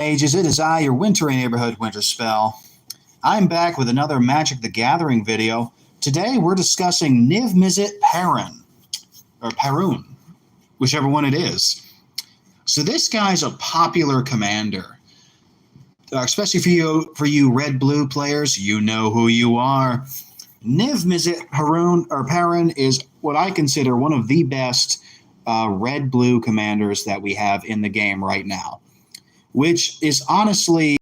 Ages, it is I, your wintry neighborhood winter spell. I'm back with another Magic the Gathering video. Today we're discussing Niv-Mizzet Parun, or Parun, whichever one it is. So this guy's a popular commander, especially for you red-blue players. You know who you are. Niv-Mizzet Parun is what I consider one of the best red-blue commanders that we have in the game right now, which is honestly,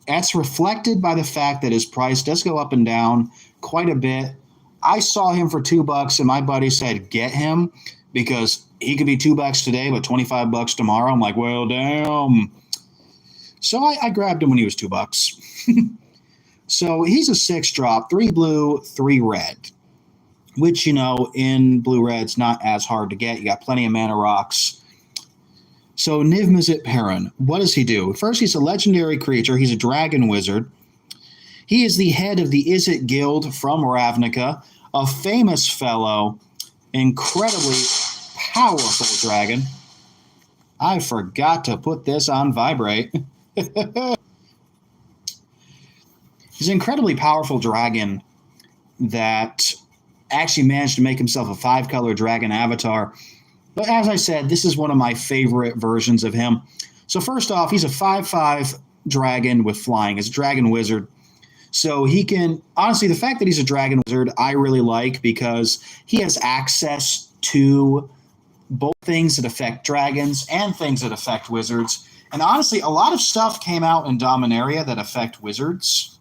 that's reflected by the fact that his price does go up and down quite a bit. I saw him for $2 and my buddy said, get him because he could be $2 today, but $25 tomorrow. I'm like, well, damn. So I grabbed him when he was $2. So he's a 6-drop, 3 blue, 3 red, which, you know, in blue-red's not as hard to get. You got plenty of mana rocks. So Niv-Mizzet Parun, what does he do? First, he's a legendary creature. He's a dragon wizard. He is the head of the Izzet Guild from Ravnica, a famous fellow, incredibly powerful dragon. I forgot to put this on vibrate. He's an incredibly powerful dragon that actually managed to make himself a 5-color dragon avatar. But as I said, this is one of my favorite versions of him. So first off, he's a 5/5 dragon with flying. He's a dragon wizard. So he can, honestly, the fact that he's a dragon wizard, I really like because he has access to both things that affect dragons and things that affect wizards. And honestly, a lot of stuff came out in Dominaria that affect wizards.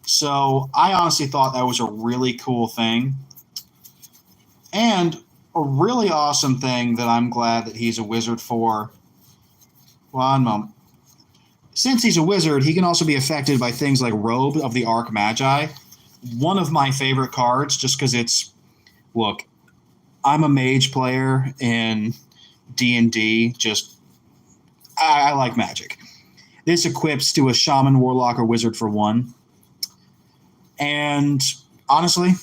So I honestly thought that was a really cool thing. And a really awesome thing that I'm glad that he's a wizard for. One moment. Since he's a wizard, he can also be affected by things like Robe of the Archmagi. One of my favorite cards, just because it's, look, I'm a mage player in D&D. I like Magic. This equips to a shaman, warlock, or wizard for 1. And honestly,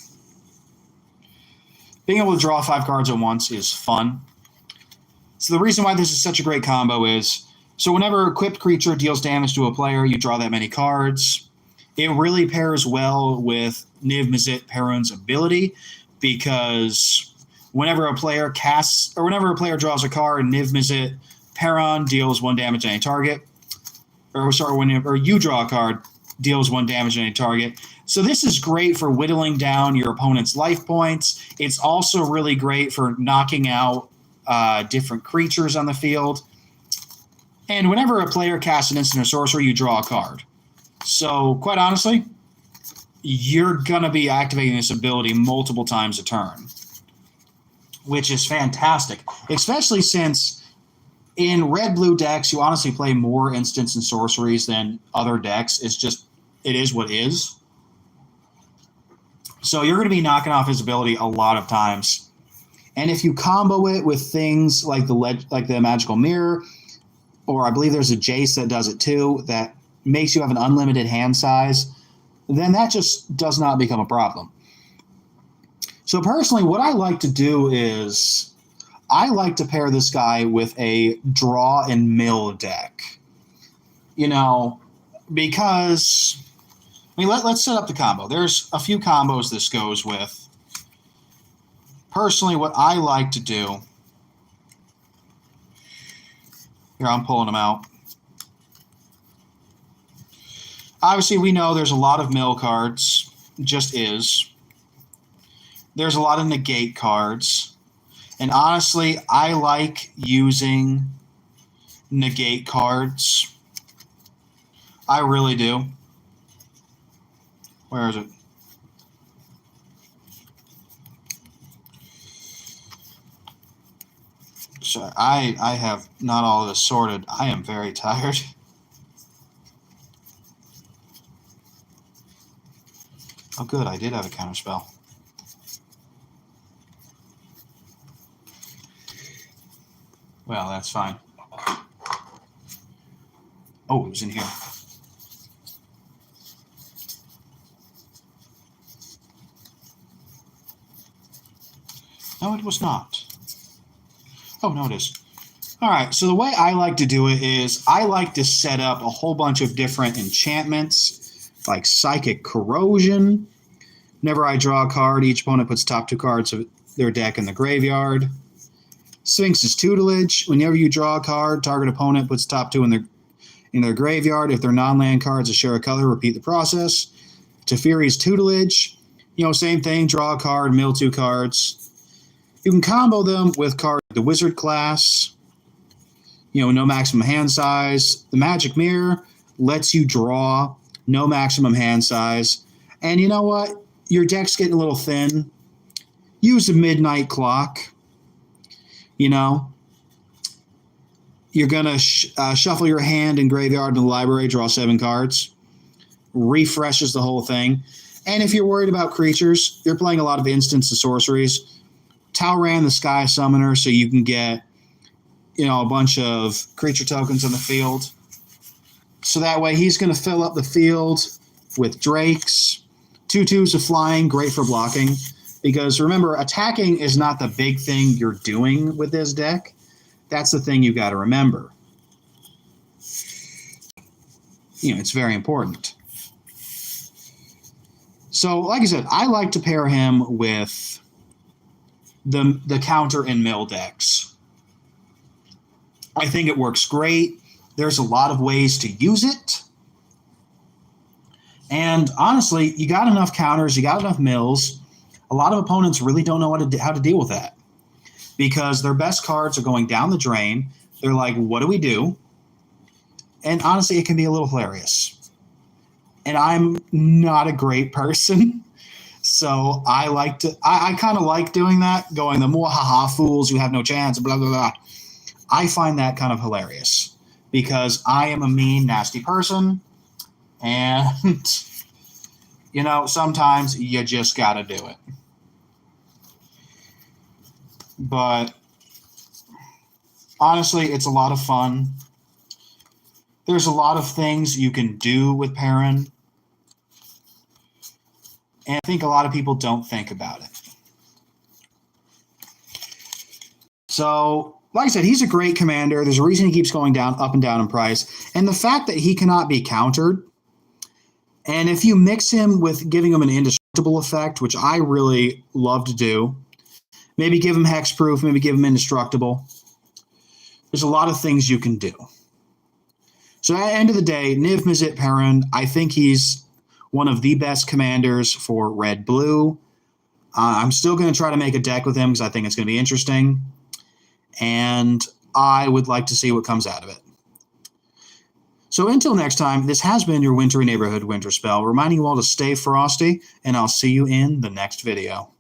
being able to draw 5 cards at once is fun. So the reason why this is such a great combo is, so whenever an equipped creature deals damage to a player, you draw that many cards. It really pairs well with Niv-Mizzet Parun's ability, because whenever a player casts, or whenever a player draws a card, Niv-Mizzet Parun deals 1 damage to any target. Or sorry, whenever you draw a card, deals 1 damage to any target. So this is great for whittling down your opponent's life points. It's also really great for knocking out different creatures on the field. And whenever a player casts an instant or sorcery, you draw a card. So quite honestly, you're going to be activating this ability multiple times a turn, which is fantastic, especially since in red-blue decks, you honestly play more instants and sorceries than other decks. It is what it is. So you're going to be knocking off his ability a lot of times. And if you combo it with things like the Magical Mirror, or I believe there's a Jace that does it too, that makes you have an unlimited hand size, then that just does not become a problem. So personally, what I like to do is I like to pair this guy with a draw and mill deck. You know, because I mean, let's set up the combo. There's a few combos this goes with. Personally, what I like to do, here I'm pulling them out. Obviously, we know there's a lot of mill cards, just is. There's a lot of negate cards. And honestly, I like using negate cards. I really do. Where is it? So I have not all of this sorted. I am very tired. Oh, good. I did have a counterspell. Well, that's fine. Oh, it was in here. No, it was not. Oh, no, it is. All right, so the way I like to do it is I like to set up a whole bunch of different enchantments, like Psychic Corrosion. Whenever I draw a card, each opponent puts top 2 cards of their deck in the graveyard. Sphinx's Tutelage. Whenever you draw a card, target opponent puts top 2 in their graveyard. If they're non-land cards that share a color, repeat the process. Teferi's Tutelage. Same thing, draw a card, mill 2 cards. You can combo them with cards like the Wizard class. No maximum hand size. The Magic Mirror lets you draw, no maximum hand size. And you know what? Your deck's getting a little thin. Use a Midnight Clock. You're going to shuffle your hand and graveyard in the library, draw 7 cards. Refreshes the whole thing. And if you're worried about creatures, you're playing a lot of instants and sorceries. Talran the Sky Summoner, so you can get a bunch of creature tokens on the field. So that way he's going to fill up the field with Drakes. 2/2s of flying, great for blocking. Because remember, attacking is not the big thing you're doing with this deck. That's the thing you got to remember. It's very important. So, like I said, I like to pair him with the counter and mill decks. I think it works great. There's a lot of ways to use it. And honestly, you got enough counters, you got enough mills. A lot of opponents really don't know how to deal with that because their best cards are going down the drain. They're like, what do we do? And honestly, it can be a little hilarious. And I'm not a great person. So I kind of like doing that, going the mwahaha fools, you have no chance, blah, blah, blah. I find that kind of hilarious because I am a mean, nasty person. And, sometimes you just got to do it. But honestly, it's a lot of fun. There's a lot of things you can do with Parun. And I think a lot of people don't think about it. So, like I said, he's a great commander. There's a reason he keeps going up and down in price. And the fact that he cannot be countered, and if you mix him with giving him an indestructible effect, which I really love to do, maybe give him hexproof, maybe give him indestructible. There's a lot of things you can do. So at the end of the day, Niv-Mizzet Parun, I think he's one of the best commanders for red-blue. I'm still going to try to make a deck with him because I think it's going to be interesting. And I would like to see what comes out of it. So until next time, this has been your Wintry Neighborhood Winter Spell, reminding you all to stay frosty, and I'll see you in the next video.